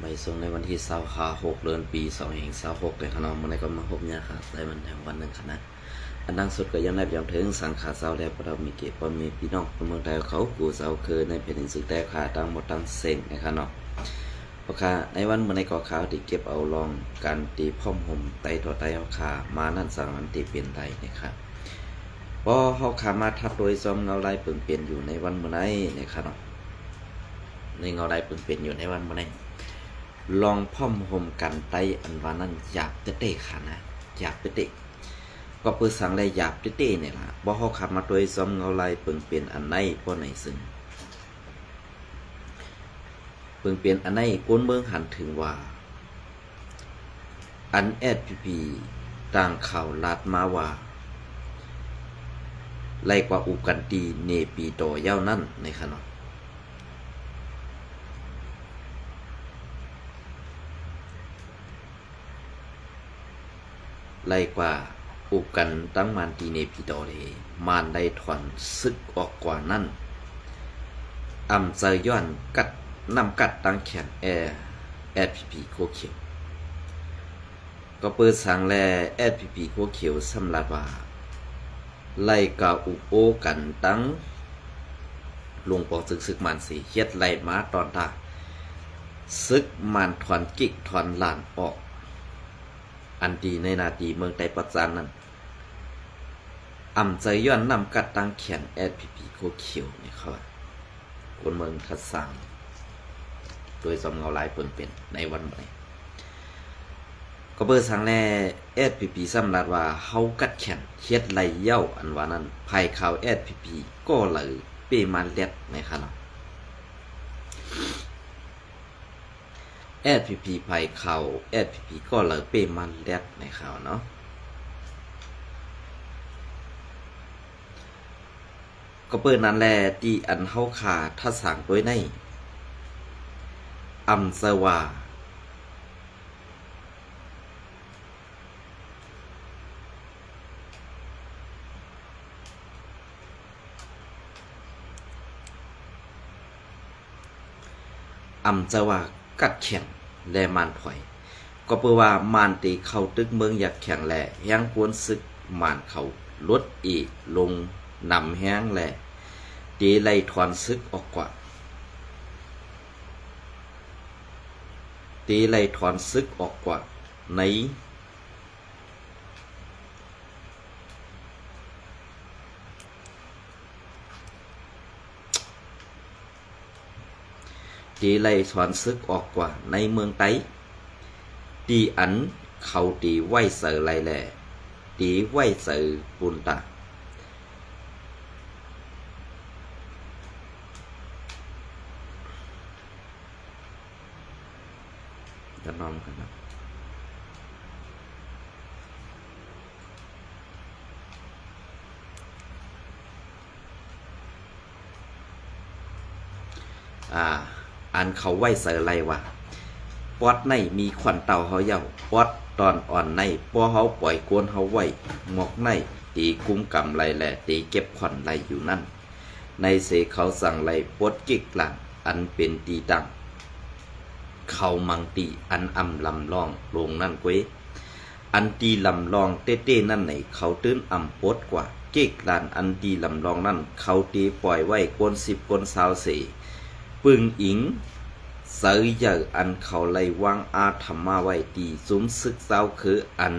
ใบส่งในวันที่26เดือนปี2526เลยคณะมันในก็มาพบเนี่ยค่ะในวันแห่งวันหนึ่งคณะอันดังสุดก็ยังได้ย้ำถึงสังขารเสาแล้วเรามีเก็บปมีพี่น้องเมืองไทยเขากูเสาคือในแผ่นดินสุดแต่ขาตั้งหมดตั้งเซ็งนะครับเนาะเพราะค่ะในวันเมื่อในก่อข่าวที่เก็บเอาลองการตีพ่อมห่มไตต่อไตเอาขามานั่นสั่งมันตีเปลี่ยนไตนะครับพอเขาขามาทับโดยซ้อมเงาลายเปลี่ยนอยู่ในวันเมื่อไหร่นะครับเนาะในเงาลายเปลี่ยนอยู่ในวันเมื่อไหร่ลองพ่อมห่มกันไตอันว่านั้นหยาบเตะค่ะนะหยาบเตะก็เปิดสังเลยหยาบเตะเนี่ยล่ะบ่เขาขับมาโดยซ้อมเงาลายเปลี่ยนอันไหนพอไหนซึ่งเปลี่ยนอันไหนก้นเมืองหันถึงว่าอันSPPต่างข่าวลาดมาว่าไล่กว่าอุกันตีเนปีต่อยาวนั่นในขณะไล่กว่าอุกันตั้งมันตีเนปีต่อเลยมานได้ถอนซึกออกกว่านั่นเจอย้อนกัดนำกัดตั้งแขนSPP โคเขียวก็เปิดสังแลSPP โคเขียวสำหรับว่าไล่กาอุโอกันตั้งลงปอกซึกมันสีเฮ็ดไล่มาตอนตาซึกมันถอนกิกถอนหลานออกอันดีในนาทีเมืองไต้ปัจจานนั้นใจย้อนนำกัดตั้งแขนSPP โคเขียวนี่ครับคนเมืองทัดสังโดยสมเงาลายเปิ่นในวันใหม่ก็เปิดสังแลSPP สำหรับว่าเฮากัดแขนเฮ็ดไหลเย้าอันว่านั้นภายข่าวSPP ก็เลยเปมันเล็ดนะครับเนาะSPP ภายข่าว SPP ก็เลยเปมันเล็ดในข่าวเนาะก็เปิดนั้นแลที่อันเฮาขาทัดสังด้วยในสว่าจะว่ากัดแข็งแลมานถอยก็เพื่อว่ามานตีเข้าตึกเมืองอยากแข็งแลแห้งกวนซึกมานเขาลดอีกลงนำแห้งแลตีไล่ถอนซึกออกกว่าตีไล่ถอนซึกออกกว่าในตีไล่ถอนซึกออกกว่าในเมืองไต้ตีอันเขาตีไหวเสือไรแหล่ตีไหวเสือปุนตาจะน้อมกันนะอันเขาไหวเสือไรวะปอดในมีขวัญเต่าเขาเย่าปอดตอนอ่อนในป้อเขาปล่อยกวนเขาไหวหมอกในตีกุ้มกำไรแหละตีเก็บขวัญไรอยู่นั่นในเสเขาสั่งไรปดกิกหลังอันเป็นตีตังเขามังตีอันลำลองลงนั่นเว้ยอันตีลำลองเต้นั่นไหนเขาตื้นปดกว่าเก๊กลานอันตีลำลองนั่นเขาตีปล่อยไว้กวน10กวน24ปึงอิงเสยเยอะอันเขาไล่วางอาธรรมาไว้ตีซุ้มซึกเศร้าคืออัน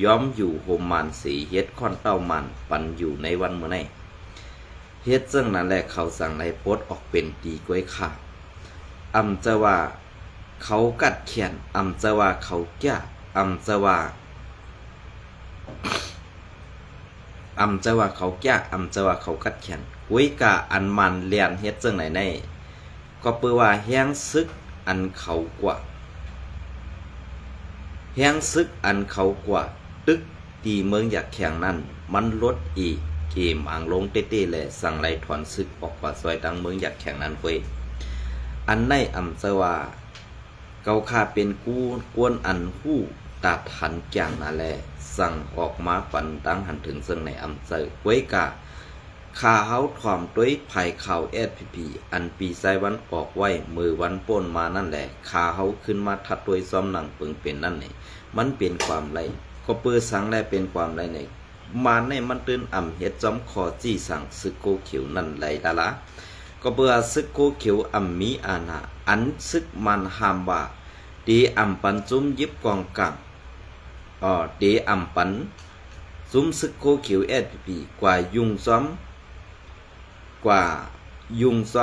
ย้อมอยู่โฮมมันสีเฮ็ดค่อนเต้ามันปันอยู่ในวันเมื่อไหร่เฮ็ดซึ่งนั้นแหละเขาสั่งไล่ปดออกเป็นตีก้วยขาจะว่าเขากัดเขียนจะว่าเขาแก่จะว่าเขาแก่จะว่าเขากัดเขียนก้วยกะอันมันเลียนเฮ็ดซึ่งไหนในก็เปื่อว่าแห้งซึกอันเขากว่าแห้งซึกอันเขากว่าตึกตีเมืองอยากแข่งนั่นมันลดอีกเกมอ่างลงเต้ๆแหละสั่งไล่ถอนซึกออกกว่าซอยดังเมืองอยากแข่งนั้นเว้ยอันในจะว่าเกาคาเป็นกู้กวนอันหู้ตัดหันแก่งนั่นแหละสั่งออกมาปันตั้งหันถึงซึ่งในเจอไว้กะ ข้าเฮาถ่อมด้วยภัยข่าว SPP อันปีไซวันออกไว้มือวันป้นมานั่นแหละข้าเฮาขึ้นมาทัดด้วยซ้อมหนังปึงเป็นนั่นนี่มันเป็นความไรก็เปื้อสังและเป็นความไรในมาในมันตื่นอ่ำเฮ็ดจอมคอจี้สั่งซึกโกเขียวนั่นไหลดาละก็เปื้อซึกโกเขียวอ่ำมีอาณาอันซึกมันหามว่าดีอ่ำปันจุ้มยิบกองกังดีอ่ำปันจุ้มซึกโกเขียว SPP กว่ายุงซ้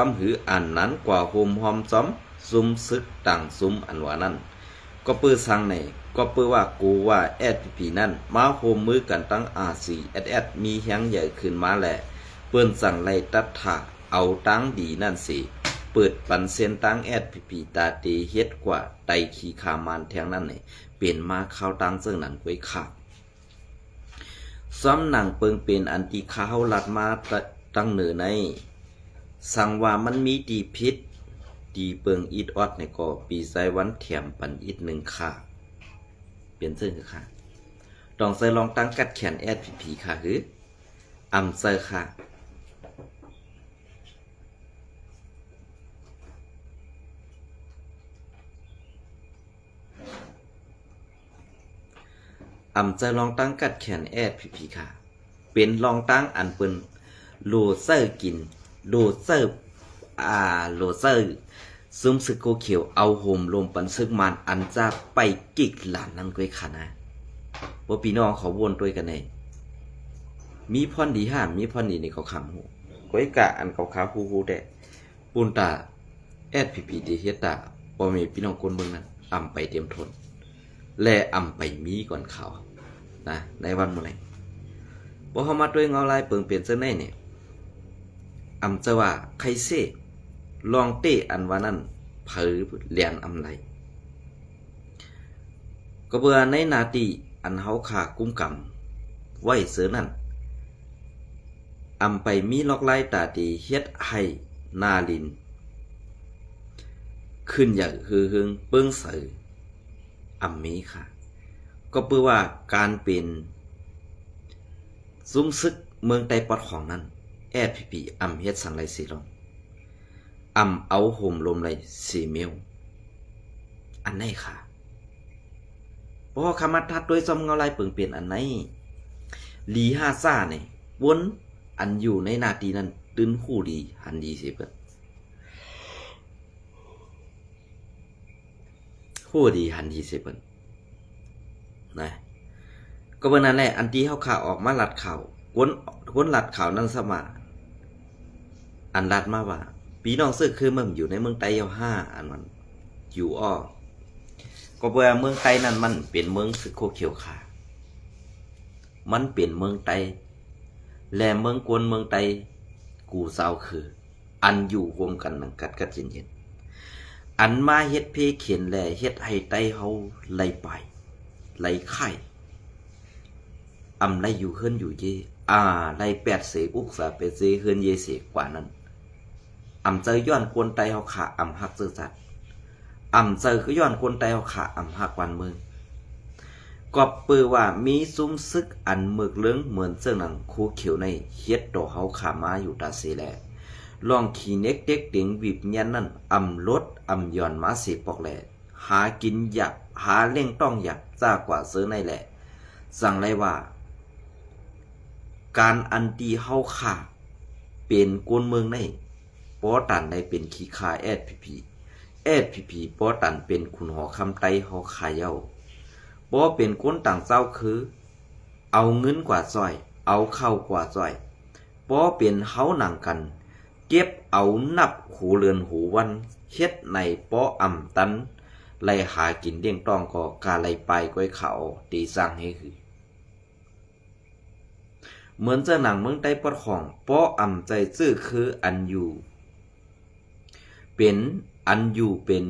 อมหืออันนั้นกว่าโฮมหอมซ้อมซุมซึกต่างซุมอันว่านั้นก็ปื้อสังในก็ปื้อว่ากูว่า SPP นั่นมาโฮมมือกันตั้ง RCSS มีแฮงใหญ่ขึ้นมาแหละเปิ้นสั่งไล่ตัดถาเอาตั้งดีนั่นสิเปิดปันเส้นตั้ง SPP ตาตีเฮ็ดกว่าไตขี้ขามานแทงนั่นนี่เปลี่ยนมาเข้าตั้งซึ่งนั้นไว้ขาดซ้อมหนังเปิงเป็นอันที่ข้าวลัดมาตั้งเหนือในสั่งว่ามันมีดีพิษดีเปิงอีดออดในก็ปีไซวันแถมปันอีดหนึ่งค่ะเปลี่ยนเสื้อคือค่ะต้องใส่ลองตั้งกัดแขน SPP ค่ะคืออำเซอร์ค่ะอำเซอร์ลองตั้งกัดแขน SPP ค่ะเป็นลองตั้งอันเปิ้นโลเซอร์กินโลเซอร์ซุมซึกโกเขียวเอาโฮมลมปันซึกมันอันจะไปกิกหลานนั่นก้อยค่ะนะว่าพี่น้องเขาวนด้วยกันเองมีพรดีห้ามมีพรดีในเขาคำหูก้อยกะอันเขาขาฮูได้ปูนตา SPP ดีเฮตาพอมีพี่น้องคนเมืองนั้นอ่ำไปเตรียมทนและอ่ำไปมีก่อนเขานะในวันมื้อไหนพอเขามาด้วยเงาลายเปิงเปลี่ยนเสื้อในเนี่ยอำจะว่าใครเซ่ลองเตะอันว่านั้นเผยเลียนอำไรก็เบื่อในนาทีอันเฮาขากุ้มกำไว้เสือนั่นอำไปมีลอกไล่ตาตีเฮ็ดให้นาลินขึ้นอย่างฮือฮึงเปิ้งเสืออำมีค่ะก็เพื่อว่าการเป็นซุ้มซึกเมืองไต้ปอดของนั้นSPP อำเฮ็ดสังไรสิลงอำเอาโฮมลมไรสีเมลอันไหนค่ะเพราะคำมัดทัดด้วยซอมเงาลายเปิงเปลี่ยนอันไหนลีฮาซ่าเนี่ยวนอันอยู่ในนาทีนั้นตื้นคู่ดีหันดีสิเปิดคู่ดีหันดีสิเปิดนะก็เมื่อนั้นแหละอันที่เขาข่าวออกมาลัดข่าววนลัดข่าวนั่นสมาอันลัดมาว่าปีน้องซึกคือเมืองอยู่ในเมืองไต้ยาวห้าอันมันอยู่อ้อก็เพื่อเมืองไต้นั้นมันเป็นเมืองซึกโคเขียวขามันเป็นเมืองไต้และเมืองกวนเมืองไต้กูเศร้าคืออันอยู่รวมกันนังกัดเย็นอันมาเฮ็ดเพเขียนแลเฮ็ดให้ไต้เฮาไล่ไปไล่ไข่อำไล่อยู่เฮิรนอยู่เยไล่8 เสกอุกษาเป็ดเสเฮิรนเยเสกกว่านั้นอำเจอย้อนกวนไตเฮาขาอำฮักซื่อสัตย์อำเจอคือย้อนกวนไตเฮาขาอำฮักวันเมืองก็เปื้อว่ามีซุ้มซึกอันเมือกเลื้งเหมือนเสื้อหนังคูเขียวในเฮ็ดต่อเฮาขามาอยู่ตาเสแลลองขี่เน็กเด็กเด็งวิบยันนั่นอำลดอำย่อนมาสิปอกแหลหากินหยับหาเล่งต้องหยับจ้ากว่าเสื้อในแหละสั่งไรว่าการอันตีเฮาขาเป็นกวนเมืองในปอตันได้เป็นขี้คาSPPปอตันเป็นคุณหอคำไตเฮาขายเย้าปอเป็นคนต่างเจ้าคือเอาเงินกว่าซอยเอาเข้ากว่าซอยปอเป็นเฮาหนังกันเก็บเอานับหูเรือนหูวันเฮ็ดในปออ่ำตันไล่หากินเลี้ยงต้องก็กาไล่ไปก้อยเขาตีสร้างให้คือเหมือนเจ้าหนังเมืองไต้ปอดของปออ่ำใจซื่อคืออันอยู่เป็น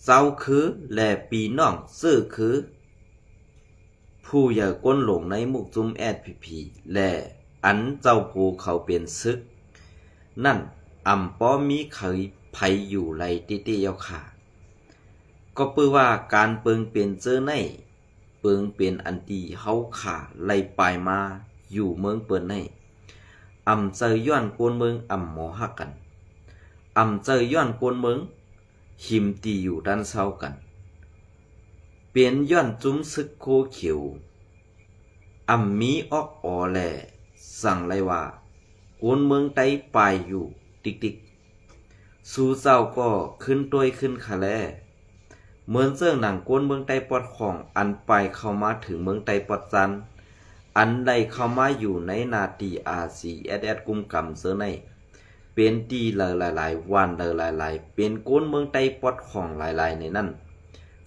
เศร้าคือและปีน้องซื่อคือผู้อย่าก้นหลงในมุกจุ้มSPPและอันเจ้าผู้เขาเป็นซึกนั่นอำป้อมีเคยไผอยู่ไรติเยาขาก็เปื้อว่าการเปิงเป็นเจอในเปิงเป็นอันตีเฮาขาไล่ปลายมา อยู่เมืองเปิ้นในเจอย้อนกวนเมืองหมอฮักกันเจอย้อนกวนเมืองหิมตีอยู่ด้านเศร้ากันเปลี่ยนย้อนจุ้มซึกโคเขียวมีออกแหล่สั่งไรว่ากวนเมืองไตปลายอยู่ติ๊กสู่เจ้าก็ขึ้นต้วยขึ้นคาแลเหมือนเสื้อหนังกวนเมืองไตปอดของอันไปเข้ามาถึงเมืองไตปอดจันอันใดเข้ามาอยู่ในนาตีRCSSกุมกำเสื้อในเป็นตีหลายๆวันหลายๆเป็นกวนเมืองไตปอดของหลายๆในนั้น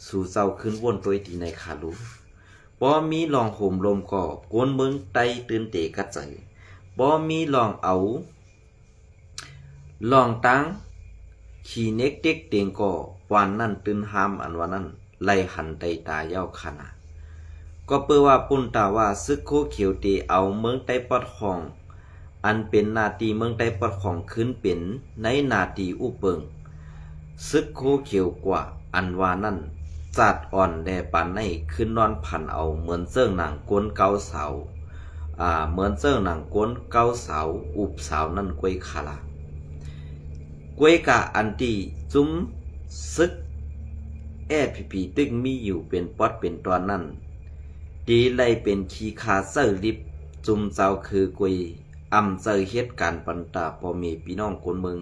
สู่เจ้าขึ้นวนต้วยตีในคาลูบ่มีลองห่มลมก่อกวนเมืองไตตื่นเตะกัดใจบ่มีลองเอาลองตั้งขี่เน็กเด็กเตียงก่อวันนั่นตื่นหามอันวันนั้นไล่หันไตตาเย้าขนาดก็เปื่อว่าปุ่นตาว่าซึกโคเขียวเตเอาเมืองไตปอดของอันเป็นนาตีเมืองไตปอดของขึ้นเป็นในนาตีอุเปิงซึกโคเขียวกว่าอันว่านั่นจัดอ่อนแดปานในขึ้นนอนพันเอาเหมือนเสื้อหนังก้นเกาเสาเหมือนเสื้อหนังก้นเกาเสาอุบสาวนั่นกวยขาลากวยกะอันตีจุ้มซึกพีตึกมีอยู่เป็นปอดเป็นตอนนั่นดีไล่เป็นขีคาเซอร์ลิบจุ้มเจ้าคือกวยเจอเหตุการณ์ปันตาพอมีพี่น้องคนเมือง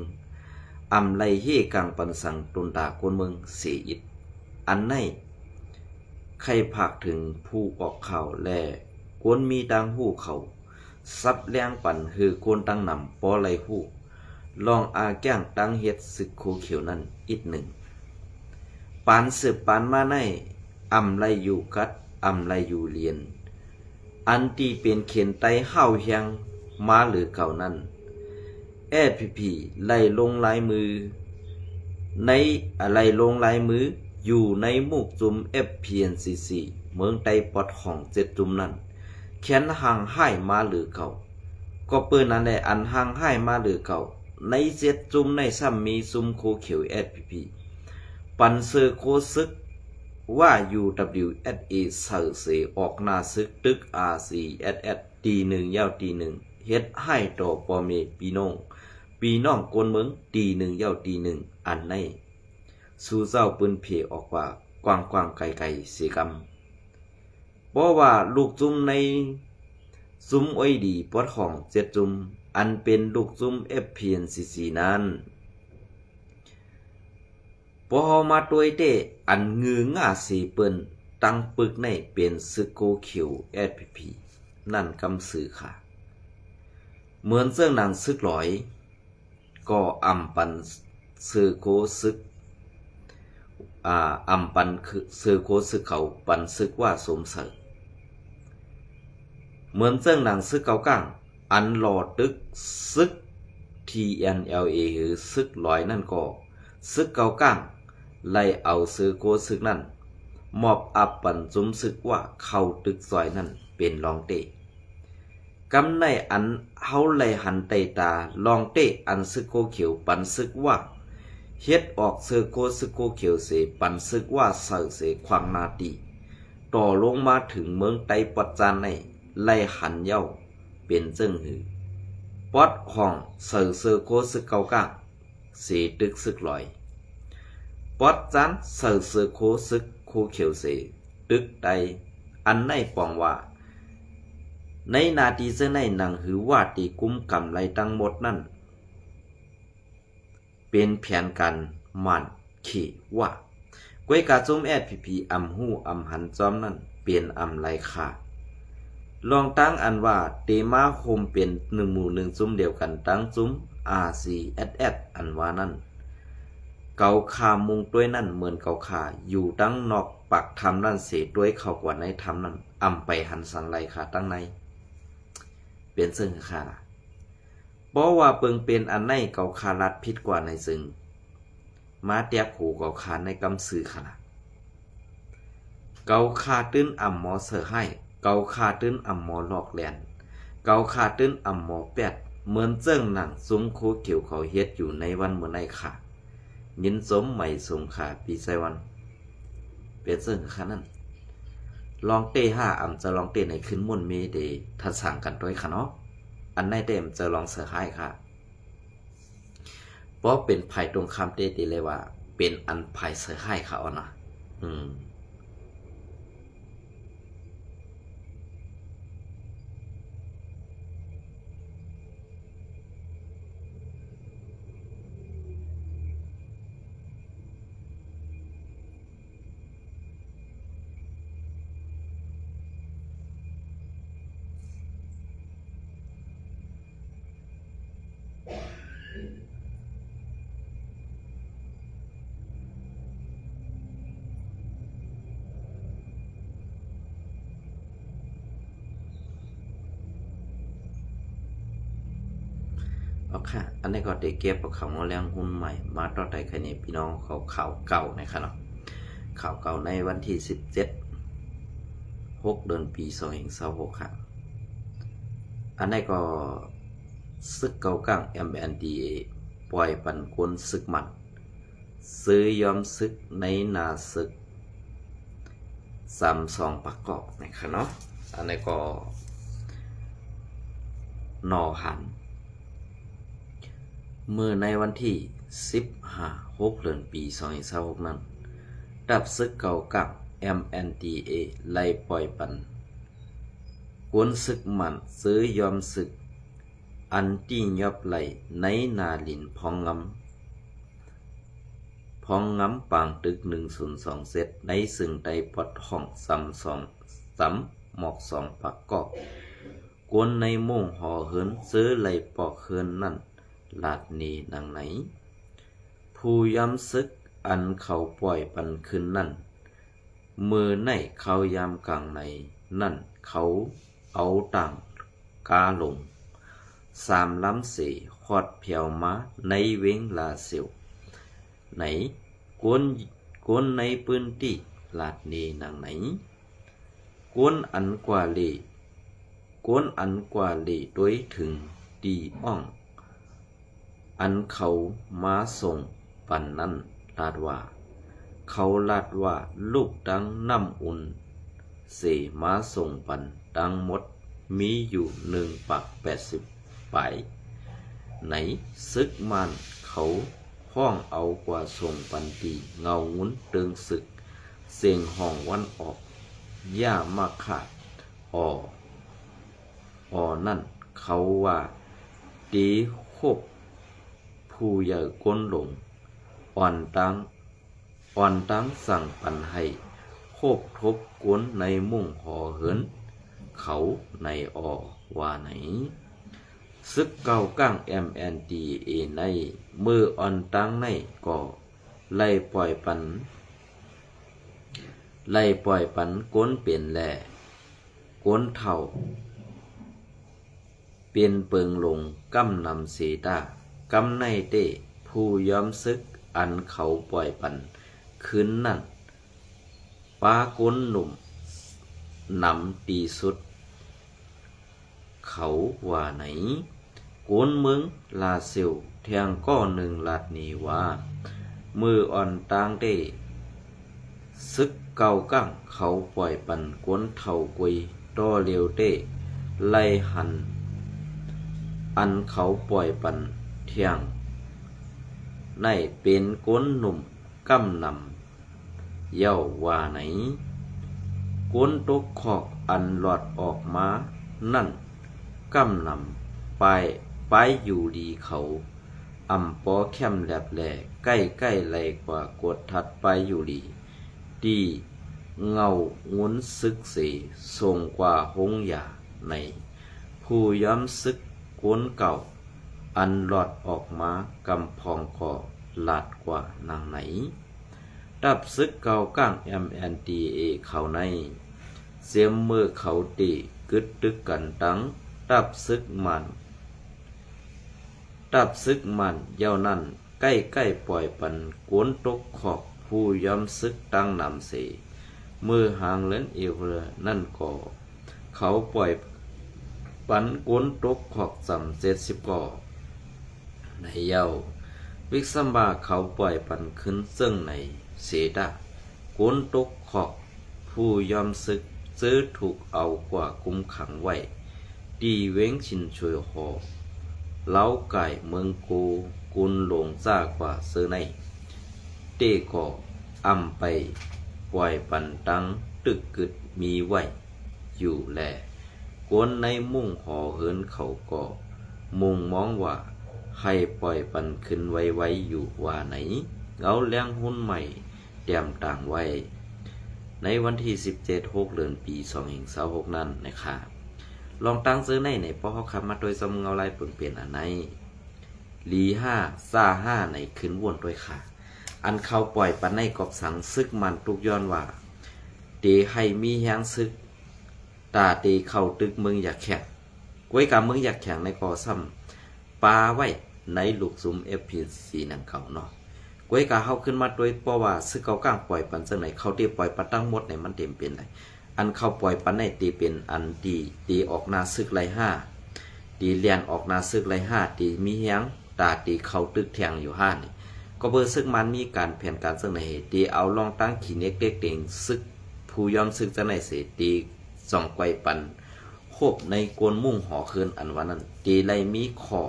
ไล่เฮกังปันสังตุนตาคนเมืองเสียอิดอันในใครผักถึงผู้ออกข่าวแลกวนมีดังหู้เขาซับแรงปั่นคือกวนตั้งนำปอไหลหู้ลองอาแก้งตั้งเฮ็ดศึกโคเขียวนั้นอีกหนึ่งปานสืบปานมาในไลอยู่กัดไลอยู่เรียนอันที่เป็นเขียนไตเฮาเฮียงมาหรือเก่านั้นพีไล่ลงลายมือในอะไรลงลายมืออยู่ในหมู่จุ่ม FPNCC เมืองไตปอดของ7จุ่มนั้นแขนห่างให้มาหรือเก่าก็เปิ้นนั่นแหละอันห่างให้มาหรือเก่าใน7จุ่มในซ้ำมีซุ่มโคเขียว SPP ปันเซอร์โคซึกว่า UWSA เสือเสออกหน้าซึกตึก RCSS ตีหนึ่งยาวตีหนึ่งเฮ็ดให้ต่อปอเมพี่น้องกวนเมืองตีหนึ่งยาวตีหนึ่งอันในสู่เจ้าปืนเพออกว่ากว้างไกลเสียกำเพราะว่าลูกจุ่มในซุ่มอ้อยดีปอดของ7จุ่มอันเป็นลูกจุ่ม FPNCC นั้นพอมาตัวเตอันงือง่าสีเปิ้นตั้งปึกในเป็นซึกโคเขียว SPP นั่นกำสื่อค่ะเหมือนเสื้อหนังซึกหลอยก็ปันซึกโคซึกปันคือซึกโคซึกเขาปันซึกว่าสมเสริเหมือนเสื้อหนังซึกเกาก้างอันหลอดตึกซึก TNLA หรือซึกหลอยนั่นก็ซึกเกาก้างไล่เอาซึกโคซึกนั่นมอบปันจุ้มซึกว่าเข้าตึกซอยนั่นเป็นรองเตะกำในอันเฮาไล่หันไตตาลองเตะอันซึกโคเขียวปันซึกว่าเฮ็ดออกซึกโคเขียวเสปันซึกว่าเสือเสควางนาตีต่อลงมาถึงเมืองไตปัจจานในไล่หันเย้าเป็นเจิ้งหือปอดของเสือโคซึกเกาก้างเสตึกซึกลอยปอดจานเสือโคซึกโคเขียวเสตึกใดอันในปองว่าในนาทีเส้นในหนังหือว่าตีกุมกำไรตั้งหมดนั่นเป็นแผนการมันขี่ว่ากวยกาจุ้มSPPหู้หันจอมนั่นเป็นไรขาลองตั้งอันว่าเตมาโฮมเป็น1 หมู่ 1จุ้มเดียวกันตั้งจุ้ม RCSS อันว่านั่นเกาคามุงด้วยนั่นเหมือนเกาคาอยู่ตั้งนอกปักทำนั่นเสียด้วยเข้ากว่าในทำนั่นไปหันสังไรขาตั้งในเป็นซึ่งค่ะเพราะว่าเปิงเป็นอันในเกาคารัดพิษกว่าในซึ่งมาเตียบหูเกาคาในกำสื่อค่ะเกาคาตื้นหมอเสือให้เกาคาตื้นหมอหลอกแหลนเกาคาตื้นหมอแปดเหมือนเจิ้งหนังซุ้มโคเขียวเขาเฮ็ดอยู่ในวันเมื่อในค่ะยินสมใหม่สมขาปีไซวันเป็นซึ่งค่ะนั่น ลองเต้ห้าอำจะลองเต้ในขึ้นมุ่นเมเดทัดสั่งกันด้วยค่ะเนาะอันในเต็มจะลองเสือให้ค่ะเพราะเป็นไผ่ตรงคำเต้ตีเลยว่าเป็นอันไผ่เสือให้ค่ะอ๋อนะเอาค่ะอันนี้ก็ได้เก็บเอาข่าวมาแรงหุ้นใหม่มาต่อไปคันนี้พี่น้องเขาข่าวเก่านะครับเนาะข่าวเก่าในวันที่17 เดือนปี2026ค่ะอันนี้ก็ซึกเก่ากัง MNDAA ปล่อยปันกวนซึกมันซื้อยอมซึกในนาซึก32ประกอบนะครับเนาะอันนี้ก็นอหันเมื่อในวันที่15 เดือนปี2026นั้นดับซึกเก่ากัง MNDAA ไล่ปล่อยปันกวนซึกมันซื้อยอมซึกอันที่ยอบไหลในนาลินพองงำปางตึก102เซตในซึ่งได้ปอดห้อง3หมอก2ปักกอกกวนในโม่งห่อเหินซื้อไหลปอกเหินนั่นลาดนีนางไหนผู้ย้ำซึกอันเขาปล่อยปันคืนนั่นมือในเขายามกลางในนั่นเขาเอาต่างกาลง3 ล้ำ4ขอดเพียวมาในเว้งลาเสียวไหนกวนในพื้นที่ลาดนีนางไหนกวนอันกว่าลีด้วยถึงดีอ่องอันเขามาส่งปันนั้นลาดว่าลูกดังน้ำอุ่นเสมาส่งปันดังหมดมีอยู่180 ปลายไหนซึกมันเขาห้องเอากว่าส่งปันตีเงาหมุนเติงศึกเสียงห้องวันออกย่ามาขาดนั่นเขาว่าตีโคบผู้ใหญ่ก้นหลงอ่อนตั้งสั่งปันให้โคบทบกวนในมุ่งห่อเหินเขาในว่าไหนซึกเก่าก้าง MNDAA ในมืออ่อนตั้งในก็ไล่ปล่อยปันก้นเปลี่ยนแหล่ก้นเท่าเปลี่ยนเปิงลงกำนำเสตากำในเต้ผู้ย้อมซึกอันเขาปล่อยปันคืนนั่นปาก้นหนุ่มนำตีสุดเขาว่าไหนโกนมึงลาเซวแทงก้อหนึ่งลาดนีว่ามืออ่อนตางเต้ซึกเก่ากั้งเขาปล่อยปันกวนเท่ากุยต่อเลียวเต้ไล่หันอันเขาปล่อยปันเที่ยงในเป็นก้นหนุ่มกำนำเย้าว่าไหนก้นตกขอกอันหลอดออกมานั่นกำนำไปอยู่ดีเขาอำปอแคมแหลบแหล่ใกล้ไหลกว่ากดทัดไปอยู่ดีเงาหมุนซึกเสส่งกว่าหงหยาในผู้ย้ำซึกก้นเก่าอันหลอดออกมากำพองก่อลาดกว่านางไหนดับซึกเก่าก้าง MNDAA เขาในเสียมมือเขาตีกึดตึกกันตั้งดับซึกมันเย้านั่นใกล้ปล่อยปันกวนตกขอกผู้ย้ำซึกตั้งนำเสมือหางเล่นเอวเรือนั่นก่อเขาปล่อยปันกวนตกขอก70 ก่อในเย้าวิกซัมบาเขาปล่อยปันขึ้นซึ่งในเสดากวนตกขอกผู้ย้ำซึก ซื้อถูกเอากว่ากุมขังไว้ตีเว้งชินช่วยหอเล้าไก่เมืองกูกุนหลงซ่ากว่าซื้อในเต้ก่ออำไปปล่อยปันตังตึกกึดมีไว้อยู่แลกวนในมุ่งหอเหินเขาก่อมุ่งมองว่าให้ปล่อยปันขึ้นไว้อยู่ว่าไหนเอาเลี้ยงหุ้นใหม่เตรียมต่างไว้ในวันที่17 เดือนปี2526นั้นนะครับลองตั้งซื้อในป้อเขาขับมาโดยสมเงาลายปนเปลี่ยนอันไหนลี5ซ่า5ในขึ้นวนด้วยค่ะอันเขาปล่อยปันในกอบสังซึกมันตุกย้อนว่าเตให้มีแหงซึกตาเตเข้าตึกมึงอยากแข่งไว้กับมึงอยากแข่งในกอซ้ำปลาไว้ในลูกซุ้ม FPC นั่นเขาเนาะไว้กับเขาขึ้นมาโดยเพราะว่าซึกเขากลางปล่อยปันจังไหนเขาเตปล่อยปันตั้งหมดในมันเต็มเป็นไรอันเขาปล่อยปันในตีเป็นอันดีตีออกนาซึกไร5ตีเลียนออกนาซึกไร5ตีมีแหงตาตีเขาตึกแทงอยู่5นี่ก็เบอร์ซึกมันมีการแผนการเสนอตีเอาลองตั้งขีเน็กเด็กเต็งซึกผู้ยอมซึกจะในเสตีส่องไกวปันโคบในกวนมุ่งหอคืนอันวันนั้นตีไรมีขอ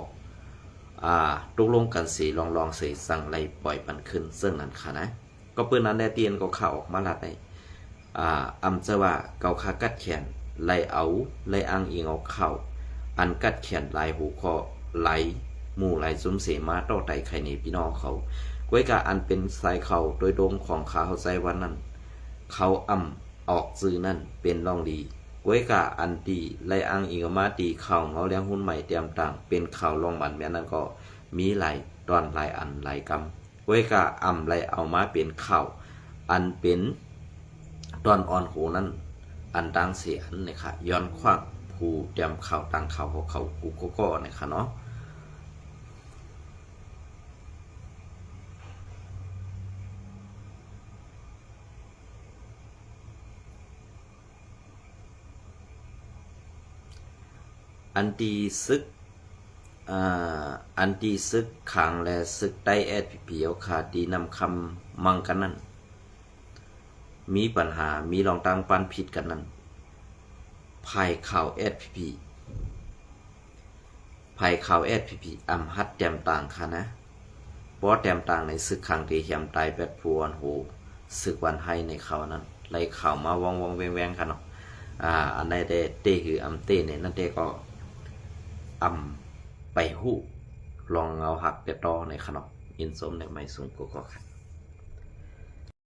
ตกลงกันสีลองเสสั่งไรปล่อยปันขึ้นซึ่งนั้นค่ะนะก็เปื้อนนั้นได้เตียนก็ข่าวออกมาลัดในอำจะว่าเกาคากัดแขนไล่เอาไล่อ้างอิงเอาเข่าอันกัดแขนลายหูคอไหลหมู่ไหลซุ้มเสมาต่อไตไข่ในพี่น้องเขาก้วยกาอันเป็นสายเข่าโดยโดมของขาเขาใจวันนั้นเขาออกซื้อนั่นเป็นร่องดีก้วยกาอันตีไล่อ้างอิงมาตีเข่าเงาเลี้ยงหุ้นใหม่เตรียมต่างเป็นเข่าลองมันแม้นั้นก็มีหลายตอนหลายอันหลายกำก้วยกาไล่เอามาเป็นเข่าอันเป็นตอนอ่อนโหนั้นอันดังเสียนเนี่ยค่ะย้อนควักผู้เตรียมข่าวต่างข่าวของเขากูก็เนี่ยค่ะเนาะอันตีซึกอันตีซึกขังและซึกใต้SPPเอาขาดีนำคำมังกันนั้นมีปัญหามีลองตั้งปันผิดกันนั้นภายข่าว SPP ภายข่าว SPP ฮัดแต้มต่างค่ะนะเพราะแต้มต่างในซึกขังที่เหี่ยมตายแบบพวนโหซึกวันให้ในข่าวนั้นไล่ข่าวมาวองแวงค่ะเนาะอันใดเตคือเตเนี่ยนั่นเตก็ไปหู้ลองเอาหักเตต่อในขนมอินสมในไม้สูงก็ค่ะ